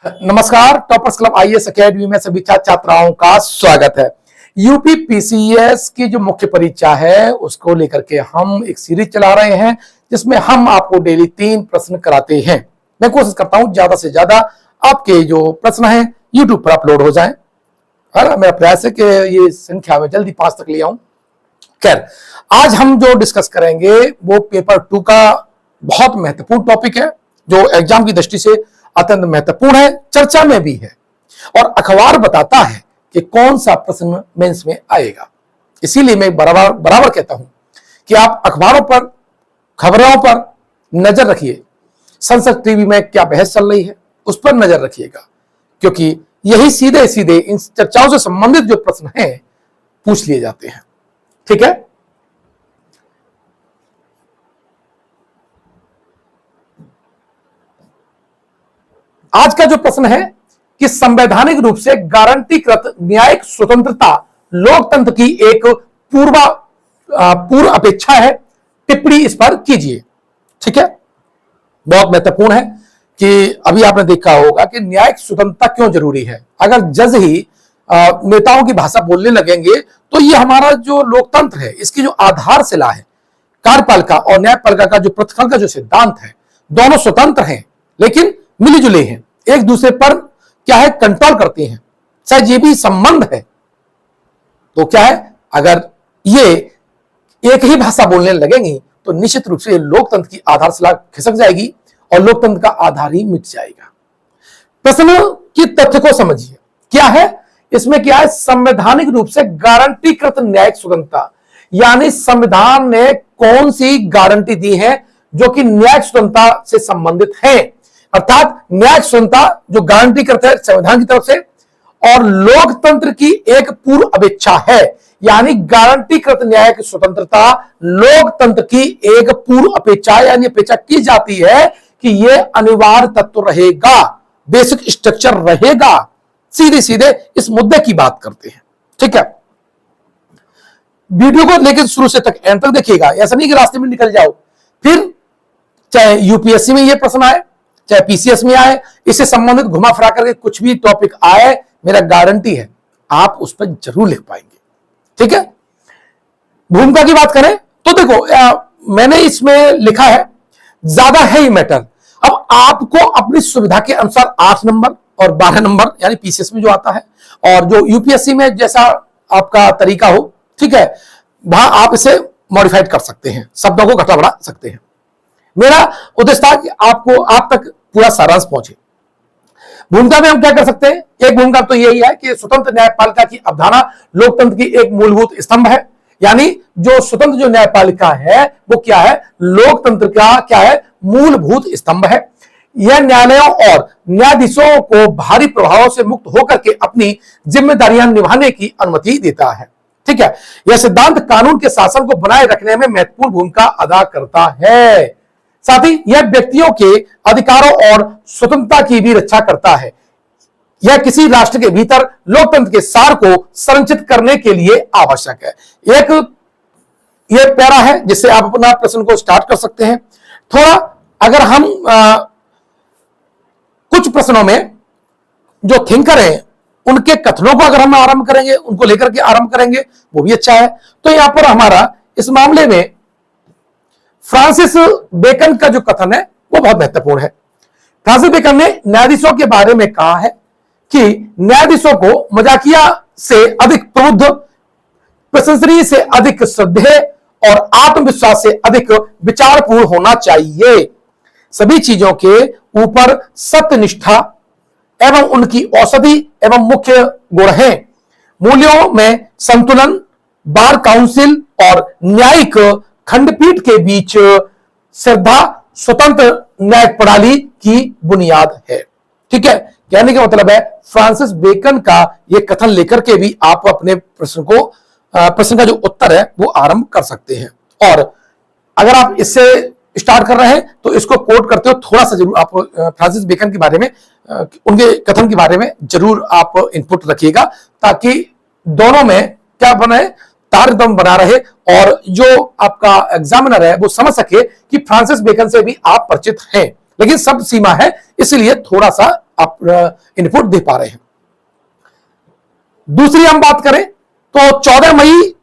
नमस्कार, toppers club IAS academy में सभी छात्र छात्राओं का स्वागत है। यूपी पीसीएस की जो मुख्य परीक्षा है उसको लेकर के हम एक सीरीज चला रहे हैं जिसमें हम आपको डेली 3 प्रश्न कराते हैं। मैं कोशिश करता हूं ज्यादा से ज्यादा आपके जो प्रश्न हैं यूट्यूब पर अपलोड हो जाएं। मेरा प्रयास है कि ये संख्या में जल्दी 5 तक ले आऊं। खैर, आज हम जो डिस्कस करेंगे वो पेपर 2 का बहुत महत्वपूर्ण टॉपिक है जो एग्जाम की दृष्टि से अत्यंत महत्वपूर्ण है, चर्चा में भी है और अखबार बताता है कि कौन सा प्रश्न मेंस में आएगा। इसीलिए मैं बराबर कहता हूं कि आप अखबारों पर, खबरों पर नजर रखिए। संसद टीवी में क्या बहस चल रही है उस पर नजर रखिएगा, क्योंकि यही सीधे सीधे इन चर्चाओं से संबंधित जो प्रश्न हैं पूछ लिए जाते हैं। ठीक है, आज का जो प्रश्न है कि संवैधानिक रूप से गारंटीकृत न्यायिक स्वतंत्रता लोकतंत्र की एक पूर्व अपेक्षा है, टिप्पणी इस पर कीजिए। ठीक है, बहुत महत्वपूर्ण है कि अभी आपने देखा होगा कि न्यायिक स्वतंत्रता क्यों जरूरी है। अगर जज ही नेताओं की भाषा बोलने लगेंगे तो ये हमारा जो लोकतंत्र है इसकी जो आधारशिला है, कार्यपालिका और न्यायपालिका का जो प्रतिफल का जो सिद्धांत है, दोनों स्वतंत्र हैं लेकिन मिली जुले हैं, एक दूसरे पर क्या है कंट्रोल करते हैं। शायद ये भी संबंध है। तो क्या है, अगर ये एक ही भाषा बोलने लगेंगी तो निश्चित रूप से लोकतंत्र की आधारशिला खिसक जाएगी और लोकतंत्र का आधार ही मिट जाएगा। प्रश्न की तथ्य को समझिए। क्या है इसमें, क्या है, संवैधानिक रूप से गारंटीकृत न्यायिक स्वतंत्रता, यानी संविधान ने कौन सी गारंटी दी है जो कि न्यायिक स्वतंत्रता से संबंधित है। अर्थात न्यायिक स्वतंत्रता जो गारंटी करता है संविधान की तरफ से, और लोकतंत्र की एक पूर्व अपेक्षा है, यानी गारंटीकृत न्यायिक स्वतंत्रता लोकतंत्र की एक पूर्व अपेक्षा, यानी अपेक्षा की जाती है कि यह अनिवार्य तत्व रहेगा, बेसिक स्ट्रक्चर रहेगा। सीधे सीधे इस मुद्दे की बात करते हैं। ठीक है, वीडियो को लेकर शुरू से तक एंड तक देखिएगा। ऐसा नहीं कि रास्ते में निकल जाओ, फिर चाहे यूपीएससी में यह प्रश्न आए चाहे पीसीएस में आए, इससे संबंधित घुमा फिरा करके कुछ भी टॉपिक आए, मेरा गारंटी है आप उस पर जरूर लिख पाएंगे। ठीक है, भूमिका की बात करें तो देखो मैंने इसमें लिखा है ज्यादा है ही मैटर। अब आपको अपनी सुविधा के अनुसार 8 नंबर और 12 नंबर यानी पीसीएस में जो आता है और जो यूपीएससी में जैसा आपका तरीका हो, ठीक है, वहां आप इसे मॉडिफाइड कर सकते हैं, शब्दों को घटा बढ़ा सकते हैं। मेरा उद्देश्य था कि आपको आप तक पूरा सारांश पहुंचे। भूमिका में हम क्या कर सकते हैं, एक भूमिका तो यही है कि स्वतंत्र न्यायपालिका की अवधारणा लोकतंत्र की एक मूलभूत स्तंभ है, यानी जो स्वतंत्र जो न्यायपालिका है वो क्या है, लोकतंत्र का क्या है, मूलभूत स्तंभ है। यह न्यायालयों और न्यायाधीशों को भारी प्रभावों से मुक्त होकर के अपनी जिम्मेदारियां निभाने की अनुमति देता है। ठीक है, यह सिद्धांत कानून के शासन को बनाए रखने में महत्वपूर्ण भूमिका अदा करता है। साथ ही यह व्यक्तियों के अधिकारों और स्वतंत्रता की भी रक्षा करता है। यह किसी राष्ट्र के भीतर लोकतंत्र के सार को संरक्षित करने के लिए आवश्यक है। एक यह पैरा है जिससे आप अपना प्रश्न को स्टार्ट कर सकते हैं। थोड़ा अगर हम कुछ प्रश्नों में जो थिंकर हैं उनके कथनों को अगर हम आरंभ करेंगे, उनको लेकर के आरंभ करेंगे, वो भी अच्छा है। तो यहां पर हमारा इस मामले में फ्रांसिस बेकन का जो कथन है वो बहुत महत्वपूर्ण है। फ्रांसिस बेकन ने न्यायाधीशों के बारे में कहा है कि न्यायाधीशों को मजाकिया से अधिक प्रबुद्ध, प्रशंसनीय से अधिक श्रद्धेय और आत्मविश्वास से अधिक विचारपूर्ण होना चाहिए। सभी चीजों के ऊपर सत्यनिष्ठा एवं उनकी औषधि एवं मुख्य गुण हैं। मूल्यों में संतुलन, बार काउंसिल और न्यायिक खंडपीठ के बीच श्रद्धा स्वतंत्र न्यायिक प्रणाली की बुनियाद है। ठीक है, कहने का मतलब है फ्रांसिस बेकन का यह कथन लेकर के भी आप अपने प्रश्न का जो उत्तर है वो आरंभ कर सकते हैं। और अगर आप इससे स्टार्ट कर रहे हैं तो इसको कोट करते हो थोड़ा सा जरूर आप फ्रांसिस बेकन के बारे में, उनके कथन के बारे में जरूर आप इनपुट रखिएगा, ताकि दोनों में क्या बने, तारतम्य बना रहे और जो आपका एग्जामिनर है वो समझ सके कि फ्रांसिस बेकन से भी आप परिचित हैं, लेकिन सब सीमा है, इसलिए थोड़ा सा इनपुट दे पा रहे हैं। दूसरी हम बात करें तो 14 मई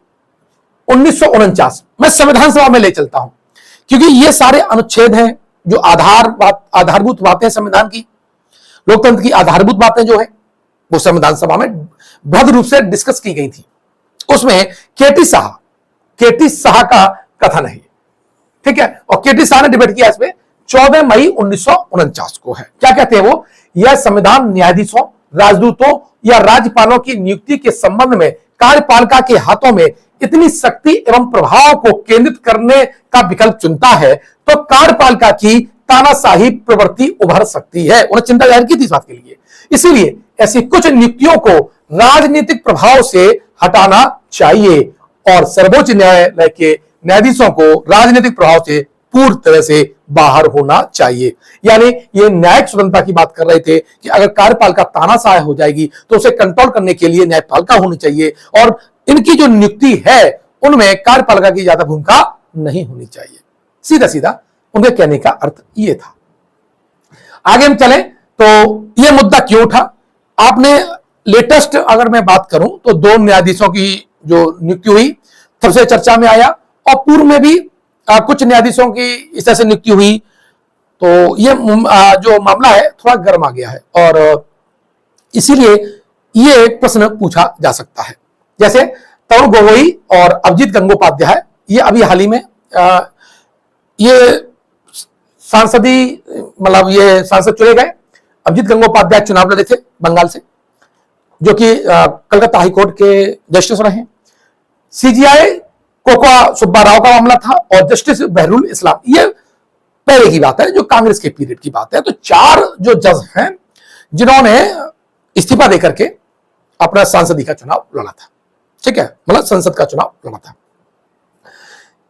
1949 मैं संविधान सभा में ले चलता हूं, क्योंकि ये सारे अनुच्छेद हैं जो आधारभूत बातें संविधान की, लोकतंत्र की आधारभूत बातें जो है वो संविधान सभा में बृहद रूप से डिस्कस की गई थी। उसमें केटी शाह का कथन है, ठीक है, और केटी शाह ने डिबेट किया इसमें 14 मई 1949 को है। क्या कहते हैं वो? यह संविधान न्यायाधीशों, राजदूतों या राज्यपालों की नियुक्ति के संबंध में कार्यपालिका के हाथों में इतनी शक्ति एवं प्रभाव को केंद्रित करने का विकल्प चुनता है तो कार्यपालिका की तानाशाही प्रवृत्ति उभर सकती है। उन्हें चिंता जाहिर की थी इस बात के लिए। इसीलिए ऐसी कुछ नियुक्तियों को राजनीतिक प्रभाव से हटाना चाहिए और सर्वोच्च न्यायालय के न्यायाधीशों को राजनीतिक प्रभाव से पूरी तरह से बाहर होना चाहिए। यानी ये न्यायिक स्वतंत्रता की बात कर रहे थे कि अगर कार्यपालिका तानाशाह हो जाएगी तो उसे कंट्रोल करने के लिए न्यायपालिका होनी चाहिए और इनकी जो नियुक्ति है उनमें कार्यपालिका की ज्यादा भूमिका नहीं होनी चाहिए। सीधा सीधा उनके कहने का अर्थ ये था। आगे हम चलें तो ये मुद्दा क्यों उठा? आपने लेटेस्ट अगर मैं बात करूं तो 2 न्यायाधीशों की जो नियुक्ति हुई तब से चर्चा में आया और पूर्व में भी कुछ न्यायाधीशों की इस तरह से नियुक्ति हुई, तो ये जो मामला है थोड़ा गर्म आ गया है और इसीलिए ये एक प्रश्न पूछा जा सकता है। जैसे तरुण गोगोई और अभिजीत गंगोपाध्याय, ये अभी हाल ही में ये सांसद चुने गए। अभिजीत गंगोपाध्याय चुनाव लड़े थे बंगाल से, जो कि कलकत्ता हाईकोर्ट के जस्टिस रहे। सीजीआई कोका सुब्बा राव का मामला था और जस्टिस बहरुल इस्लाम, ये पहले की बात है जो कांग्रेस के पीरियड की बात है। तो 4 जो जज हैं जिन्होंने इस्तीफा देकर के अपना सांसदी का चुनाव लड़ा था, ठीक है, मतलब संसद का चुनाव लड़ा था।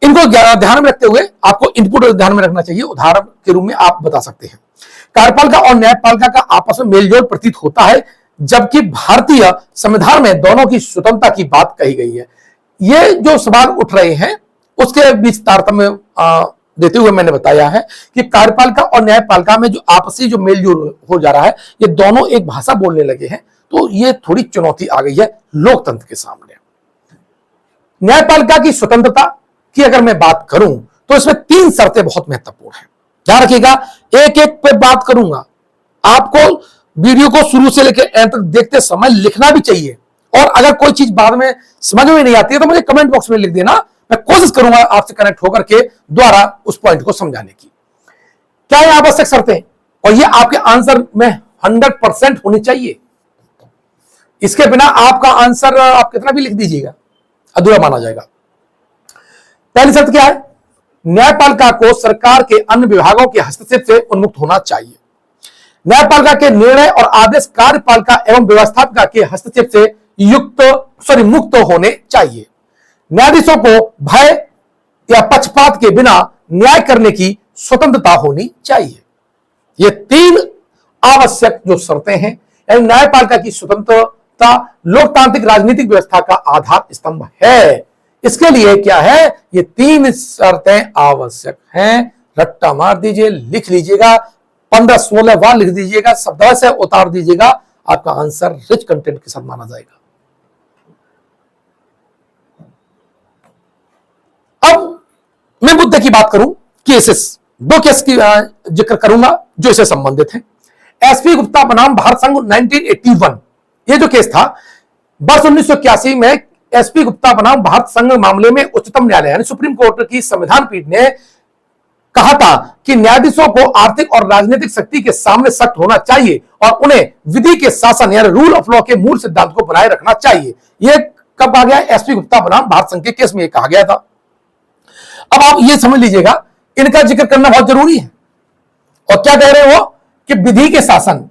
इनको ध्यान में रखते हुए आपको इनपुट ध्यान में रखना चाहिए। उदाहरण के रूप में आप बता सकते हैं कार्यपालिका और न्यायपालिका का आपस में मेलजोल प्रतीत होता है, जबकि भारतीय संविधान में दोनों की स्वतंत्रता की बात कही गई है। ये जो सवाल उठ रहे हैं उसके बीच तारतम्य देते हुए मैंने बताया है कि कार्यपालिका और न्यायपालिका में जो आपसी जो मेलजोल हो जा रहा है, ये दोनों एक भाषा बोलने लगे हैं, तो ये थोड़ी चुनौती आ गई है लोकतंत्र के सामने। न्यायपालिका की स्वतंत्रता की अगर मैं बात करूं तो इसमें 3 शर्तें बहुत महत्वपूर्ण हैं। ध्यान रखिएगा, एक एक पे बात करूंगा। आपको वीडियो को शुरू से लेकर एंड तक देखते समय लिखना भी चाहिए और अगर कोई चीज बाद में समझ में नहीं आती है तो मुझे कमेंट बॉक्स में लिख देना, मैं कोशिश करूंगा आपसे कनेक्ट होकर के द्वारा उस पॉइंट को समझाने की। क्या है आवश्यक शर्तें और ये आपके आंसर में 100% होनी चाहिए। इसके बिना आपका आंसर आप कितना भी लिख दीजिएगा अधूरा माना जाएगा। पहली शर्त क्या है? न्यायपालिका को सरकार के अन्य विभागों के हस्तक्षेप से उन्मुक्त होना चाहिए। न्यायपालिका के निर्णय और आदेश कार्यपालिका एवं व्यवस्थापिका के हस्तक्षेप से मुक्त होने चाहिए। न्यायाधीशों को भय या पक्षपात के बिना न्याय करने की स्वतंत्रता होनी चाहिए। ये 3 आवश्यक जो शर्तें हैं, यानी न्यायपालिका की स्वतंत्रता लोकतांत्रिक राजनीतिक व्यवस्था का आधार स्तंभ है। इसके लिए क्या है? ये 3 शर्तें आवश्यक हैं। रट्टा मार दीजिए, लिख लीजिएगा, 15-16 बार लिख दीजिएगा, शब्द से उतार दीजिएगा, आपका आंसर रिच कंटेंट के साथ माना जाएगा। अब मैं मुद्दे की बात करूं, केसेस 2 केस की जिक्र करूंगा जो इससे संबंधित हैं। एसपी गुप्ता बनाम भारत संघ 1981, ये जो केस था वर्ष 1981 में एसपी गुप्ता बनाम भारत संघ मामले में उच्चतम न्यायालय यानी सुप्रीम कोर्ट की संविधान पीठ ने कहा था कि न्यायाधीशों को आर्थिक और राजनीतिक शक्ति के सामने सख्त होना चाहिए और उन्हें विधि के शासन यानी रूल ऑफ लॉ के मूल सिद्धांत को बनाए रखना चाहिए। यह कब कहा गया? एसपी गुप्ता बनाम भारत संघ के केस में यह कहा गया था। अब आप ये समझ लीजिएगा, इनका जिक्र करना बहुत जरूरी है। और क्या कह रहे हो कि विधि के शासन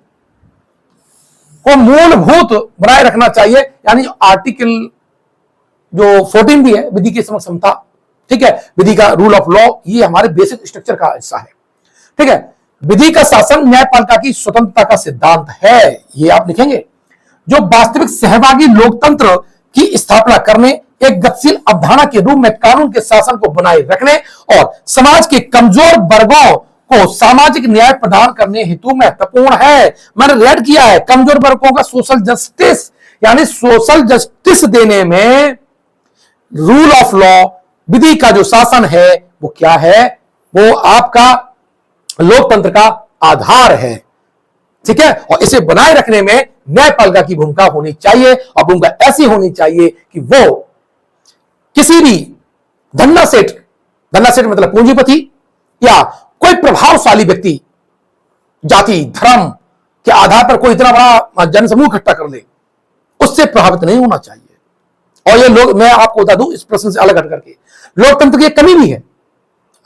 को मूलभूत बनाए रखना चाहिए, यानी आर्टिकल जो 14 भी है विधि की समता, ठीक है, विधि का रूल ऑफ लॉ, ये हमारे बेसिक स्ट्रक्चर का हिस्सा है, ठीक है। विधि का शासन न्यायपालिका की स्वतंत्रता का सिद्धांत है, ये आप लिखेंगे, जो वास्तविक सहभागी लोकतंत्र की स्थापना करने, एक गतिशील अवधारणा के रूप में कानून के शासन को बनाए रखने और समाज के कमजोर वर्गों को सामाजिक न्याय प्रदान करने हेतु महत्वपूर्ण है। मैंने रेड किया है, कमजोर वर्गों का सोशल जस्टिस, यानी सोशल जस्टिस देने में रूल ऑफ लॉ, विधि का जो शासन है वो क्या है, वो आपका लोकतंत्र का आधार है। ठीक है, और इसे बनाए रखने में न्यायपालिका की भूमिका होनी चाहिए, और भूमिका ऐसी होनी चाहिए कि वो किसी भी धन्ना सेठ मतलब पूंजीपति या कोई प्रभावशाली व्यक्ति जाति धर्म के आधार पर कोई इतना बड़ा जनसमूह इकट्ठा कर ले, उससे प्रभावित नहीं होना चाहिए। और ये लोग, मैं आपको बता दूं इस प्रश्न से अलग हट करके, लोकतंत्र की कमी भी है।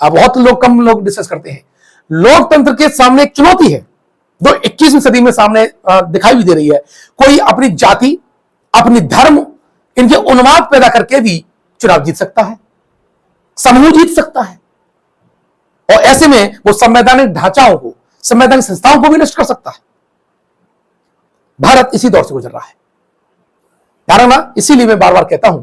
अब बहुत लोग, कम लोग डिस्कस करते हैं, लोकतंत्र के सामने एक चुनौती है जो 21वीं सदी में सामने दिखाई भी दे रही है। कोई अपनी जाति, अपनी धर्म, इनके उन्माद पैदा करके भी चुनाव जीत सकता है, समूह जीत सकता है, और ऐसे में वो संवैधानिक ढांचाओं को, संवैधानिक संस्थाओं को भी नष्ट कर सकता है। भारत इसी दौर से गुजर रहा है। कारण ना, इसीलिए मैं बार बार कहता हूं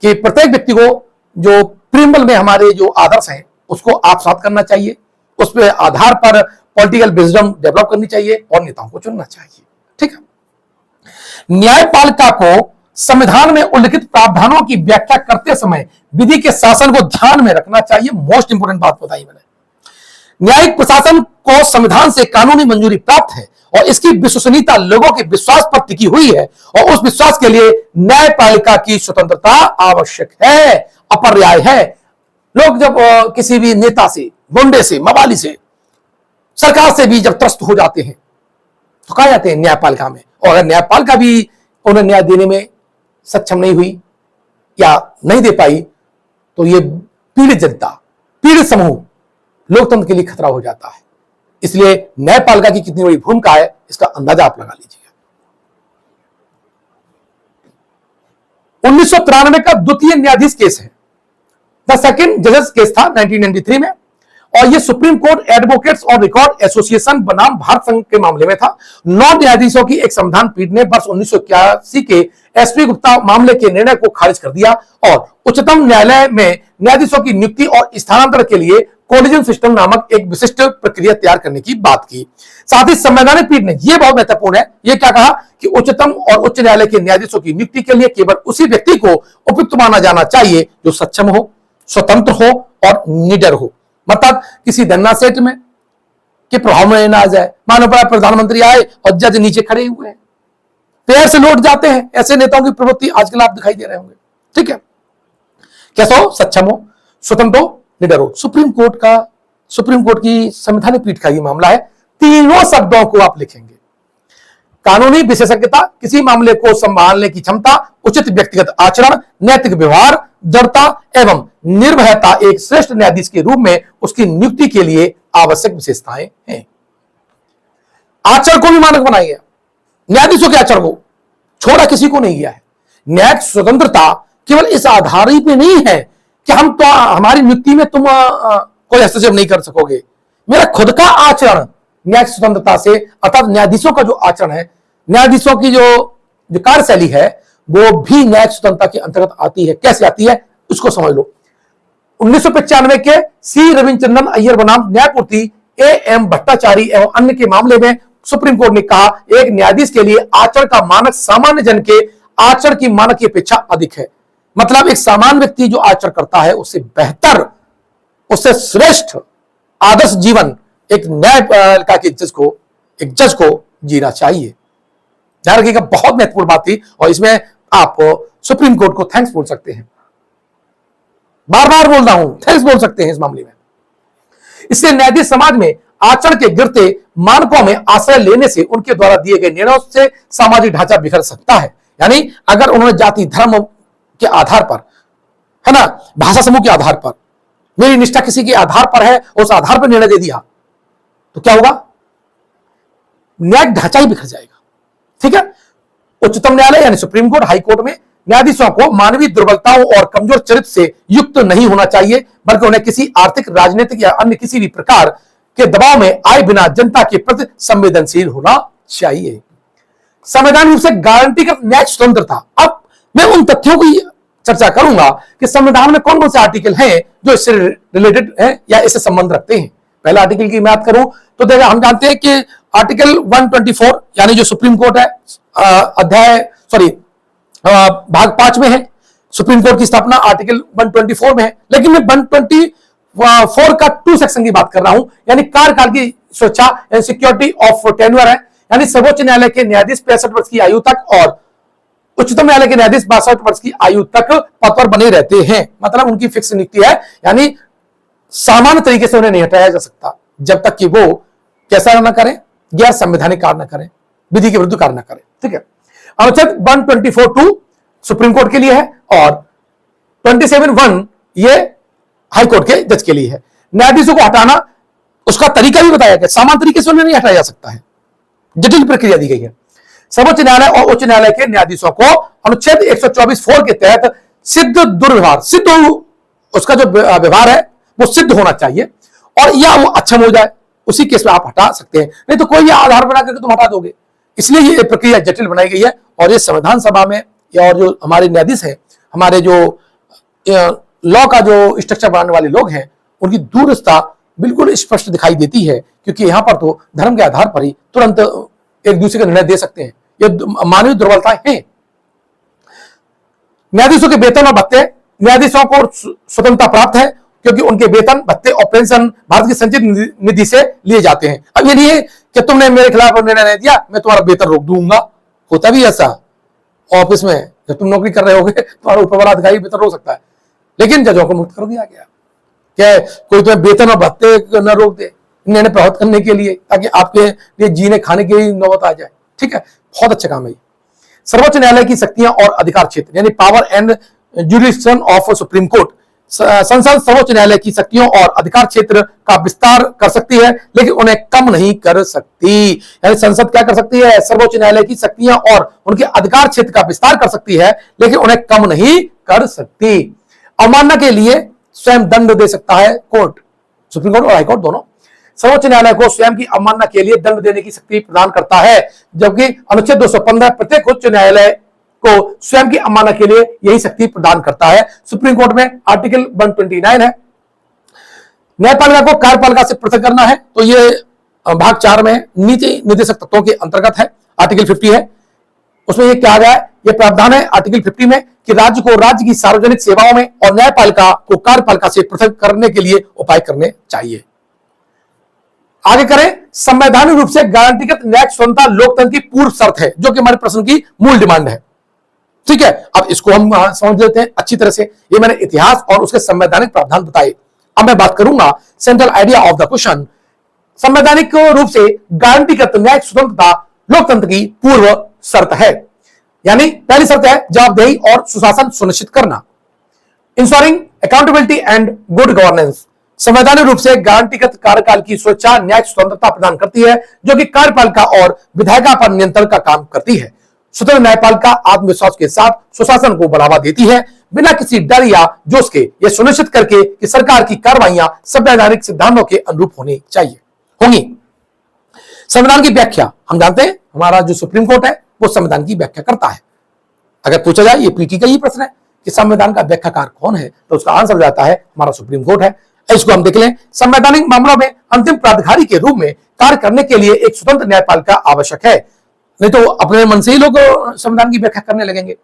कि प्रत्येक व्यक्ति को जो प्रियम्बल में हमारे जो आदर्श हैं उसको आत्मसात करना चाहिए, उस पर आधार पर पॉलिटिकल विजडम डेवलप करनी चाहिए और नेताओं को चुनना चाहिए। ठीक है, न्यायपालिका को संविधान में उल्लिखित प्रावधानों की व्याख्या करते समय विधि के शासन को ध्यान में रखना चाहिए। मोस्ट इंपोर्टेंट बात बताई मैंने। न्यायिक प्रशासन को संविधान से कानूनी मंजूरी प्राप्त है और इसकी विश्वसनीयता लोगों के विश्वास पर टिकी हुई है, और उस विश्वास के लिए न्यायपालिका की स्वतंत्रता आवश्यक है, अपरिहार्य है। लोग जब किसी भी नेता से, गुंडे से, मवाली से, सरकार से भी जब त्रस्त हो जाते हैं तो कहा जाते हैं न्यायपालिका में, और अगर न्यायपालिका भी उन्हें न्याय देने में सक्षम नहीं हुई या नहीं दे पाई तो ये पीड़ित जनता, पीड़ित समूह, लोकतंत्र के लिए खतरा हो जाता है। इसलिए न्यायपालिका की कितनी बड़ी भूमिका है इसका अंदाजा आप लगा लीजिएगा। 1993 का द्वितीय न्यायाधीश केस है, द सेकंड जजेस केस था 1993 में, और ये सुप्रीम कोर्ट एडवोकेट्स और रिकॉर्ड एसोसिएशन बनाम भारत संघ के मामले में था। 9 न्यायाधीशों की एक संविधान पीठ ने वर्ष 1981 के एसपी गुप्ता मामले के निर्णय को खारिज कर दिया और उच्चतम न्यायालय में न्यायाधीशों की नियुक्ति और स्थानांतरण के लिए कोलिजन सिस्टम नामक एक विशिष्ट प्रक्रिया तैयार करने की बात की। साथ ही संवैधानिक पीठ ने यह बहुत महत्वपूर्ण है, यह क्या कहा कि उच्चतम और उच्च न्यायालय के न्यायाधीशों की नियुक्ति के लिए केवल उसी व्यक्ति को उपयुक्त माना जाना चाहिए जो सक्षम हो, स्वतंत्र हो और निडर हो। मतलब किसी धन्ना सेठ में के प्रभाव में ना आ जाए। मानो बड़ा प्रधानमंत्री आए और जज नीचे खड़े हुए हैं, पैर से लौट जाते हैं। ऐसे नेताओं की प्रवृत्ति आजकल आप दिखाई दे रहे होंगे। ठीक है, कैसा हो, सक्षम हो, स्वतंत्र हो, निडर हो। सुप्रीम कोर्ट की संवैधानिक पीठ का ये मामला है। तीनों शब्दों को आप लिखेंगे। कानूनी विशेषज्ञता, किसी मामले को संभालने की क्षमता, उचित व्यक्तिगत आचरण, नैतिक व्यवहार, दृढ़ता एवं निर्भयता एक श्रेष्ठ न्यायाधीश के रूप में उसकी नियुक्ति के लिए आवश्यक विशेषताएं हैं। आचरण को भी मानक बनाया गया। न्यायाधीशों के आचरण को छोड़ा किसी को नहीं गया है। न्यायिक स्वतंत्रता केवल इस आधार पे नहीं है कि हम तो हमारी नियुक्ति में तुम कोई हस्तक्षेप नहीं कर सकोगे। मेरा खुद का आचरण न्यायिक स्वतंत्रता से, अर्थात न्यायाधीशों का जो आचरण है, न्यायाधीशों की जो कार्यशैली है, वो भी न्यायिक स्वतंत्रता के अंतर्गत आती है। कैसे आती है उसको समझ लो। 1995 के सी रविचंद्रन अय्यर बनाम न्यायमूर्ति एएम भट्टाचार्य एवं अन्य के मामले में सुप्रीम कोर्ट ने कहा, एक न्यायाधीश के लिए आचरण का मानक सामान्य जन के आचरण की मानक की अपेक्षा अधिक है। मतलब एक सामान्य व्यक्ति जो आचरण करता है उससे बेहतर, उससे श्रेष्ठ आदर्श जीवन एक न्यायपालिका के जज को जीना चाहिए। ध्यान रखिएगा, बहुत महत्वपूर्ण बात थी, और इसमें आप सुप्रीम कोर्ट को थैंक्स बोल सकते हैं। बार बार बोल रहा हूं, थैंक्स बोल सकते हैं इस मामले में। इससे न्यायाधीश समाज में आचरण के गिरते मानकों में आश्रय लेने से उनके द्वारा दिए गए निर्णयों से सामाजिक ढांचा बिखर सकता है। यानी अगर उन्होंने जाति धर्म के आधार पर, है ना, भाषा समूह के आधार पर, मेरी निष्ठा किसी के आधार पर है, उस आधार पर निर्णय दे दिया तो क्या होगा, न्यायिक ढांचा ही बिखर जाएगा। ठीक है, उच्चतम न्यायालय यानी सुप्रीम कोर्ट, हाई कोर्ट में न्यायाधीशों को मानवीय दुर्बलताओं और कमजोर चरित्र से युक्त नहीं होना चाहिए, बल्कि उन्हें किसी आर्थिक, राजनीतिक या अन्य किसी भी प्रकार के दबाव में आए बिना जनता के प्रति संवेदनशील होना चाहिए। संवैधानिक रूप से गारंटीकृत न्यायिक स्वतंत्रता। अब मैं उन तथ्यों की चर्चा करूंगा कि संविधान में कौन कौन से आर्टिकल हैं जो इससे रिलेटेड हैं या इससे संबंध रखते हैं। पहले आर्टिकल की बात करूं तो देखिए, हम जानते हैं कि आर्टिकल 124 यानी जो सुप्रीम कोर्ट है, भाग 5 में है। सुप्रीम कोर्ट की स्थापना आर्टिकल 124 में है, लेकिन मैं 124 का 2 सेक्शन की बात कर रहा हूं, यानी कार्यकाल की सुरक्षा यानी सिक्योरिटी ऑफ टेन्योर है, यानी सर्वोच्च न्यायालय के न्यायाधीश 65 वर्ष की आयु तक और उच्चतम न्यायालय के न्यायाधीश 62 वर्ष की आयु तक पद पर बने रहते हैं। मतलब उनकी फिक्स नियुक्ति है, यानी सामान्य तरीके से उन्हें नहीं हटाया जा सकता जब तक कि वो कैसा न करें, गैर संवैधानिक कार्य न करें, विधि के विरुद्ध कार्य न करें। ठीक है। अनुच्छेद 124(2) सुप्रीम कोर्ट के लिए है और 27(1) ये हाई कोर्ट के जज के लिए है। न्यायाधीशों को हटाना, उसका तरीका भी बताया गया, सामान्य तरीके से उन्हें नहीं हटाया जा सकता है, जटिल प्रक्रिया दी गई है। सर्वोच्च न्यायालय और उच्च न्यायालय के न्यायाधीशों को अनुच्छेद 124(4) के तहत सिद्ध दुर्व्यवहार, सिद्ध उसका जो व्यवहार है वो सिद्ध होना चाहिए और या वो अक्षम हो जाए, उसी केस में आप हटा सकते हैं, नहीं तो कोई आधार बना करके तुम हटा दोगे। इसलिए ये प्रक्रिया जटिल बनाई गई है और ये संविधान सभा में और जो हमारे न्यायाधीश हैं, हमारे जो लॉ का जो स्ट्रक्चर बनाने वाले लोग हैं, उनकी दूरस्था बिल्कुल स्पष्ट दिखाई देती है, क्योंकि यहां पर तो धर्म के आधार पर ही तुरंत एक दूसरे का निर्णय दे सकते हैं। ये मानवीय दुर्बलताएं हैं। न्यायाधीशों के वेतन और भत्ते, न्यायाधीशों को स्वतंत्रता प्राप्त है क्योंकि उनके वेतन, भत्ते और पेंशन भारत की संचित निधि से लिए जाते हैं। अब ये नहीं है कि तुमने मेरे खिलाफ निर्णय नहीं दिया, मैं तुम्हारा वेतन रोक दूंगा। होता भी ऐसा ऑफिस में, जब तुम नौकरी कर रहे होगे तुम्हारा ऊपर वाला अधिकारी वेतन रोक सकता है, लेकिन जजों को मुक्त कर दिया गया। क्या कोई तुम्हें वेतन और भत्ते न रोक दे, निर्णय प्रभावित करने के लिए, ताकि आपके लिए जीने खाने की नौबत आ जाए। ठीक है, बहुत अच्छा काम है। सर्वोच्च न्यायालय की शक्तियां और अधिकार क्षेत्र, यानी power and jurisdiction of supreme court. संसद सर्वोच्च न्यायालय की शक्तियों और अधिकार क्षेत्र का विस्तार कर सकती है, लेकिन उन्हें कम नहीं कर सकती। यानी संसद क्या कर सकती है? सर्वोच्च न्यायालय की शक्तियां और उनके अधिकार क्षेत्र का विस्तार कर सकती है, लेकिन उन्हें कम नहीं कर सकती। अवमानना के लिए स्वयं दंड दे सकता है कोर्ट, सुप्रीम कोर्ट और हाईकोर्ट दोनों। सर्वोच्च न्यायालय को स्वयं की अवमानना के लिए दंड देने की शक्ति प्रदान करता है, जबकि अनुच्छेद 215 प्रत्येक उच्च न्यायालय को स्वयं की अवमानना के लिए यही शक्ति प्रदान करता है। सुप्रीम कोर्ट में आर्टिकल 129 है। न्यायपालिका को कार्यपालिका से पृथक करना है, तो ये भाग 4 में नीति निर्देशक तत्वों के अंतर्गत है, आर्टिकल 50 है। उसमें ये क्या गया है, ये प्रावधान है आर्टिकल 50 में कि राज्य को राज्य की सार्वजनिक सेवाओं में और न्यायपालिका को कार्यपालिका से पृथक करने के लिए उपाय करने चाहिए। आगे करें, संवैधानिक रूप से गारंटीकृत न्यायिक स्वतंत्रता लोकतंत्र की पूर्व शर्त है, जो कि हमारे प्रश्न की मूल डिमांड है। ठीक है, अब इसको हम समझ लेते हैं अच्छी तरह से। ये मैंने इतिहास और उसके संवैधानिक प्रावधान बताए। अब मैं बात करूंगा central idea of the question. संवैधानिक रूप से गारंटीकृत न्यायिक स्वतंत्रता लोकतंत्र की पूर्व शर्त है, यानी पहली शर्त है जवाबदेही और सुशासन सुनिश्चित करना, ensuring accountability and good governance. संवैधानिक रूप से गारंटीकृत कार्यकाल की सुरक्षा न्यायिक स्वतंत्रता प्रदान करती है, जो कि कार्यपालिका और विधायिका पर नियंत्रण का काम करती है। स्वतंत्र न्यायपालिका आत्मविश्वास के साथ सुशासन को बढ़ावा देती है, बिना किसी डर या जोश के, यह सुनिश्चित करके कि सरकार की कार्रवाइयां संवैधानिक सिद्धांतों के अनुरूप होनी चाहिए होंगी। संविधान की व्याख्या, हम जानते हैं हमारा जो सुप्रीम कोर्ट है वो संविधान की व्याख्या करता है। अगर पूछा जाए, ये पीटी का ही प्रश्न है कि संविधान का व्याख्याकार कौन है, तो उसका आंसर जाता है हमारा सुप्रीम कोर्ट है। इसको हम देख लें। संवैधानिक मामलों में अंतिम प्राधिकारी के रूप में कार्य करने के लिए एक स्वतंत्र न्यायपालिका आवश्यक है, नहीं तो अपने मन से ही लोग संविधान की व्याख्या करने लगेंगे,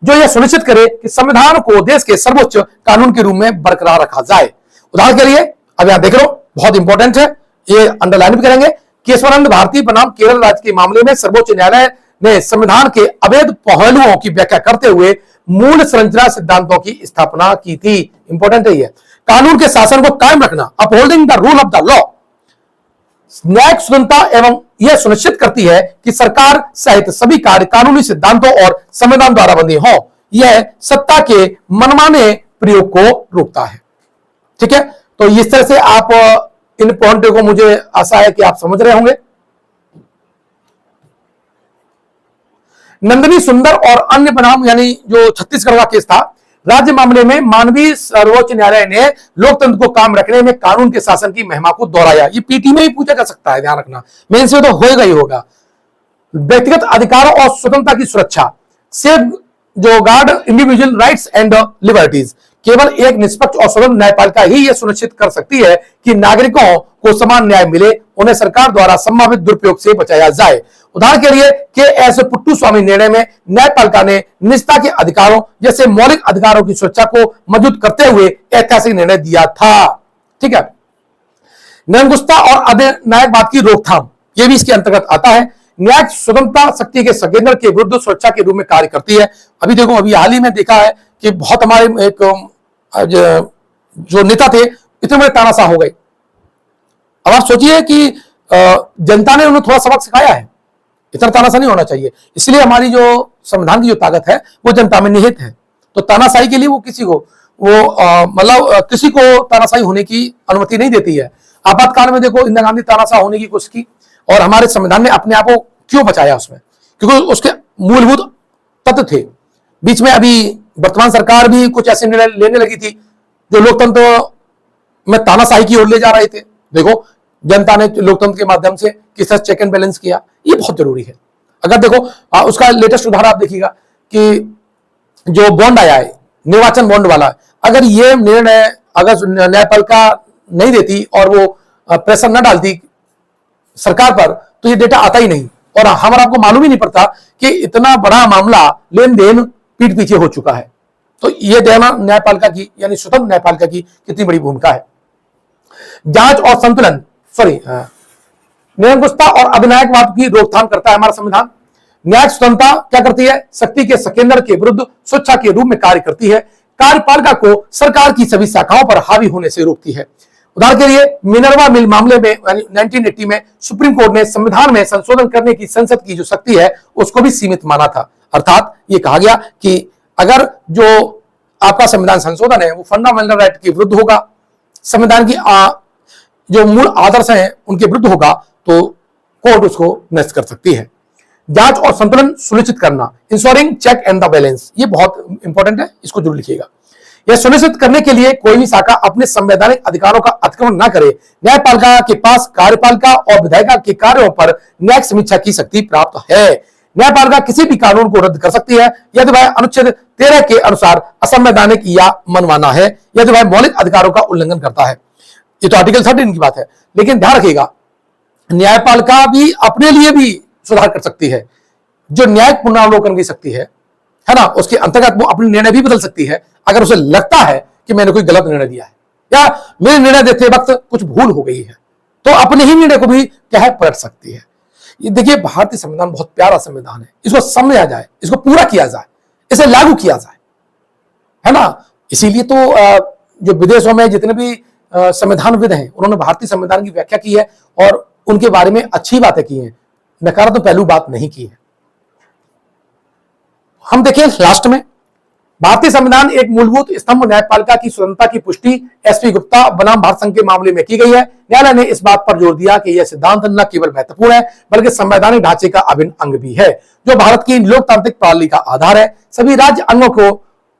जो यह सुनिश्चित करे कि संविधान को देश के सर्वोच्च कानून के रूप में बरकरार रखा जाए। उदाहरण के लिए अब यहां देख लो, बहुत इंपॉर्टेंट है, ये अंडरलाइन भी करेंगे। केशवानंद भारती बनाम केरल राज्य के मामले में सर्वोच्च न्यायालय ने संविधान के अवैध पहलुओं की व्याख्या करते हुए मूल संरचना सिद्धांतों की स्थापना की थी। इंपॉर्टेंट है ये। कानून के शासन को कायम रखना, upholding the rule of the law. न्यायिक स्वतंत्रता एवं यह सुनिश्चित करती है कि सरकार सहित सभी कार्य कानूनी सिद्धांतों और संविधान द्वारा बंधे हों। यह सत्ता के मनमाने प्रयोग को रोकता है। ठीक है, तो इस तरह से आप इन पॉइंटों को, मुझे आशा है कि आप समझ रहे होंगे। नंदिनी सुंदर और अन्य बनाम, यानी जो छत्तीसगढ़ का केस था, राज्य मामले में मानवीय सर्वोच्च न्यायालय ने लोकतंत्र को काम रखने में कानून के शासन की महिमा को दोहराया। ये पीटी में ही पूछा जा सकता है, ध्यान रखना, मेंस में तो होगा ही होगा। व्यक्तिगत अधिकारों और स्वतंत्रता की सुरक्षा, सेफ जो guard individual rights and liberties. केवल एक निष्पक्ष और स्वतंत्र न्यायपालिका ही यह सुनिश्चित कर सकती है कि नागरिकों को समान न्याय मिले, उन्हें सरकार द्वारा संभावित दुरुपयोग से बचाया जाए। उदाहरण के लिए के.एस. पुट्टुस्वामी निर्णय में न्यायपालिका ने निजता के अधिकारों जैसे मौलिक अधिकारों की सुरक्षा को मजबूत करते हुए ऐतिहासिक निर्णय दिया था। ठीक है, निरंकुशता और अधिनायकवाद की रोकथाम, यह भी इसके अंतर्गत आता है। न्यायिक स्वतंत्रता शक्ति के संकेंद्रण के विरुद्ध सुरक्षा के रूप में कार्य करती है। अभी देखो, अभी हाल ही में देखा है कि बहुत हमारे एक जो नेता थे इतने बड़े तानाशाह हो गए। अब आप सोचिए कि जनता ने उन्हें थोड़ा सबक सिखाया है, इतना तानाशाह नहीं होना चाहिए। इसलिए हमारी जो संविधान की जो ताकत है वो जनता में निहित है। तो तानाशाही के लिए वो किसी को मतलब किसी को तानाशाही होने की अनुमति नहीं देती है। आपातकाल में देखो, इंदिरा गांधी तानाशाह होने की कोशिश की और हमारे संविधान ने अपने आप को क्यों बचाया उसमें, क्योंकि उसके मूलभूत तत्व थे। बीच में अभी वर्तमान सरकार भी कुछ ऐसे निर्णय लेने लगी थी जो लोकतंत्र में तानाशाही की ओर ले जा रहे थे। देखो, जनता ने लोकतंत्र के माध्यम से किस तरह चेक एंड बैलेंस किया, ये बहुत जरूरी है। अगर देखो उसका लेटेस्ट उदाहरण आप देखिएगा कि जो बॉन्ड आया है, निर्वाचन बॉन्ड वाला, अगर ये निर्णय अगर न्यायपालिका नहीं देती और वो प्रेशर न डालती सरकार पर, तो ये डेटा आता ही नहीं और हमारा आपको मालूम ही नहीं पड़ता कि इतना बड़ा मामला लेन देन पीठ पीछे हो चुका है। तो ये देना न्यायपालिका की, यानी स्वतंत्र न्यायपालिका की कितनी बड़ी भूमिका है। जांच और संतुलन, निरंकुशता और अधिनायकवाद की रोकथाम करता है हमारा संविधान। न्यायिक स्वतंत्रता क्या करती है? शक्ति के संकेंद्रण के विरुद्ध सुरक्षा के रूप में कार्य करती है। कार्यपालिका को सरकार की सभी शाखाओं पर हावी होने से रोकती है। उदाहरण के लिए मिनर्वा मिल मामले में 1980 में सुप्रीम कोर्ट ने संविधान में संशोधन करने की संसद की जो शक्ति है उसको भी सीमित माना था। अर्थात ये कहा गया कि अगर जो आपका संविधान संशोधन है वो फंडामेंटल राइट के विरुद्ध होगा, संविधान की जो मूल आदर्श हैं उनके विरुद्ध होगा, तो कोर्ट उसको नष्ट कर सकती है। जांच और संतुलन सुनिश्चित करना, ensuring check and the balance, ये बहुत इंपॉर्टेंट है, इसको जरूर लिखिएगा। यह सुनिश्चित करने के लिए कोई भी शाखा अपने संवैधानिक अधिकारों का अतिक्रमण न करे। न्यायपालिका के पास कार्यपालिका और विधायिका के कार्यों पर न्यायिक समीक्षा की शक्ति प्राप्त है। न्यायपालिका किसी भी कानून को रद्द कर सकती है यदि वह अनुच्छेद 13 के अनुसार असंवैधानिक या मनमाना है, यदि वह मौलिक अधिकारों का उल्लंघन करता है। ये तो आर्टिकल 13 की बात है, लेकिन ध्यान रखिएगा न्यायपालिका भी अपने लिए भी सुधार कर सकती है। जो न्यायिक पुनरावलोकन की शक्ति है ना, उसके अंतर्गत वो अपने निर्णय भी बदल सकती है अगर उसे लगता है कि मैंने कोई गलत निर्णय दिया है या मेरे निर्णय देते वक्त कुछ भूल हो गई है, तो अपने ही निर्णय को भी क्या है पलट सकती है। ये देखिए, भारतीय संविधान बहुत प्यारा संविधान है, इसको समझा जाए, इसको पूरा किया जाए, इसे लागू किया जाए, है ना। इसीलिए तो जो विदेशों में जितने भी संविधानविद हैं उन्होंने भारतीय संविधान की व्याख्या की है और उनके बारे में अच्छी बातें की हैं, नकारात्मक पहलू बात नहीं की है। हम देखें लास्ट में, भारतीय संविधान एक मूलभूत स्तंभ न्यायपालिका की स्वतंत्रता की पुष्टि एसपी गुप्ता बनाम भारत संघ के मामले में की गई है। न्यायालय ने इस बात पर जोर दिया कि यह सिद्धांत न केवल महत्वपूर्ण है बल्कि संवैधानिक ढांचे का अभिन्न अंग भी है जो भारत की लोकतांत्रिक प्रणाली का आधार है। सभी राज्य अंगों को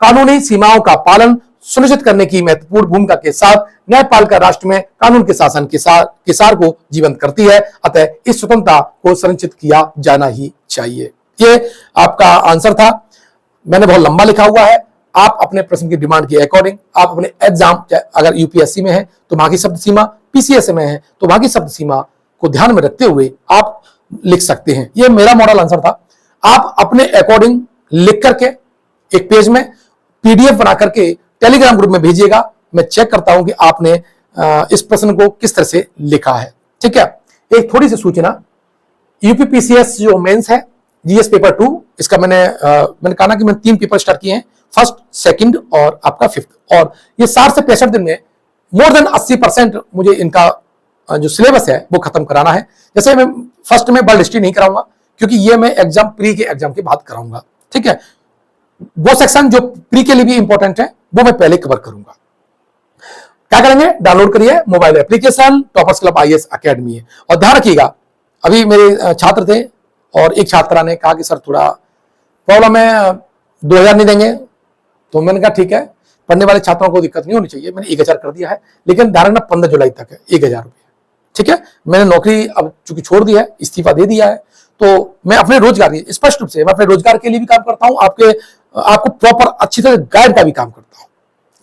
कानूनी सीमाओं का पालन सुनिश्चित करने की महत्वपूर्ण भूमिका के साथ न्यायपालिका राष्ट्र में कानून के शासन के सार को जीवंत करती है। अतः इस स्वतंत्रता को सुनिश्चित किया जाना ही चाहिए। ये आपका आंसर था। मैंने बहुत लंबा लिखा हुआ है, आप अपने प्रश्न की डिमांड के अकॉर्डिंग आप अपने एग्जाम, अगर यूपीएससी में है तो वहां की शब्द सीमा, पीसीएस में है तो वहां की शब्द सीमा को ध्यान में रखते हुए आप लिख सकते हैं। ये मेरा मॉडल आंसर था। आप अपने अकॉर्डिंग लिख करके एक पेज में पीडीएफ बना करके टेलीग्राम ग्रुप में भेजिएगा। मैं चेक करता हूं कि आपने इस प्रश्न को किस तरह से लिखा है। ठीक है, एक थोड़ी सी सूचना, यूपीपीसीएस जो मेंस है जीएस पेपर 2, इसका मैंने कहा ना कि मैंने 3 पेपर स्टार्ट किए हैं, फर्स्ट, सेकंड और आपका 5th, और ये 60 से 65 दिन में मोर देन 80% मुझे इनका जो सिलेबस है वो खत्म कराना है। जैसे मैं फर्स्ट में वर्ल्ड हिस्ट्री नहीं कराऊंगा क्योंकि ये मैं एग्जाम प्री के एग्जाम के बाद कराऊंगा। ठीक है, वो सेक्शन जो प्री के लिए भी इंपॉर्टेंट है वो मैं पहले कवर करूंगा। क्या करेंगे, डाउनलोड करिए mobile application toppers club IAS academy है। और ध्यान रखिएगा, अभी मेरे छात्र थे और एक छात्रा ने कहा कि सर थोड़ा प्रॉब्लम है, 2000 नहीं देंगे, तो मैंने कहा ठीक है, पढ़ने वाले छात्रों को दिक्कत नहीं होनी चाहिए, मैंने 1000 कर दिया है, लेकिन ध्यान रखना 15 जुलाई तक है 1000 रुपये। ठीक है, मैंने नौकरी अब चूंकि छोड़ दी है, इस्तीफा दे दिया है, तो मैं अपने रोजगार की, स्पष्ट रूप से मैं अपने रोजगार के लिए भी काम करता हूं, आपको प्रॉपर अच्छी तरह गाइड का भी काम करता हूं।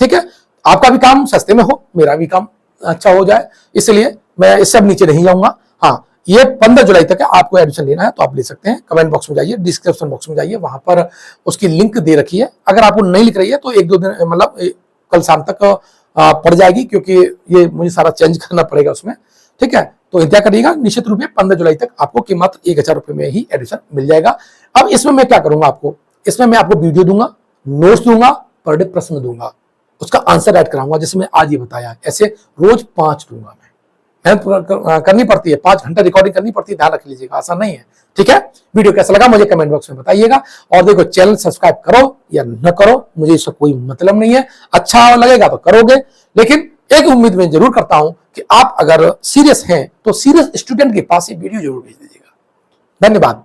ठीक है, आपका भी काम सस्ते में हो, मेरा भी काम अच्छा हो जाए, इसलिए मैं इससे अब नीचे नहीं जाऊंगा। हाँ, ये 15 जुलाई तक है, आपको एडमिशन लेना है तो आप ले सकते हैं। कमेंट बॉक्स में जाइए, डिस्क्रिप्शन बॉक्स में जाइए, वहां पर उसकी लिंक दे रखी है। अगर आपको नहीं लिख रही है तो 1-2 दिन मतलब कल शाम तक पड़ जाएगी, क्योंकि ये मुझे सारा चेंज करना पड़ेगा उसमें। ठीक है, तो इंतजार करिएगा। निश्चित रूप से 15 जुलाई तक आपको कीमत 1000 रुपए में ही एडमिशन मिल जाएगा। अब इसमें मैं क्या करूंगा आपको, इसमें मैं आपको वीडियो दूंगा, नोट्स दूंगा, पर डे प्रश्न दूंगा, उसका आंसर ऐड कराऊंगा, जैसे मैं आज ये बताया। ऐसे रोज 5 दूंगा। मैं मेहनत करनी पड़ती है, 5 घंटा रिकॉर्डिंग करनी पड़ती है, ध्यान रख लीजिएगा, आसान नहीं है। ठीक है, वीडियो कैसा लगा मुझे कमेंट बॉक्स में बताइएगा। और देखो, चैनल सब्सक्राइब करो या न करो, मुझे इसका कोई मतलब नहीं है। अच्छा लगेगा तो करोगे, लेकिन एक उम्मीद मैं जरूर करता हूं कि आप अगर सीरियस हैं तो सीरियस स्टूडेंट के पास ये वीडियो जरूर भेज दीजिएगा। धन्यवाद।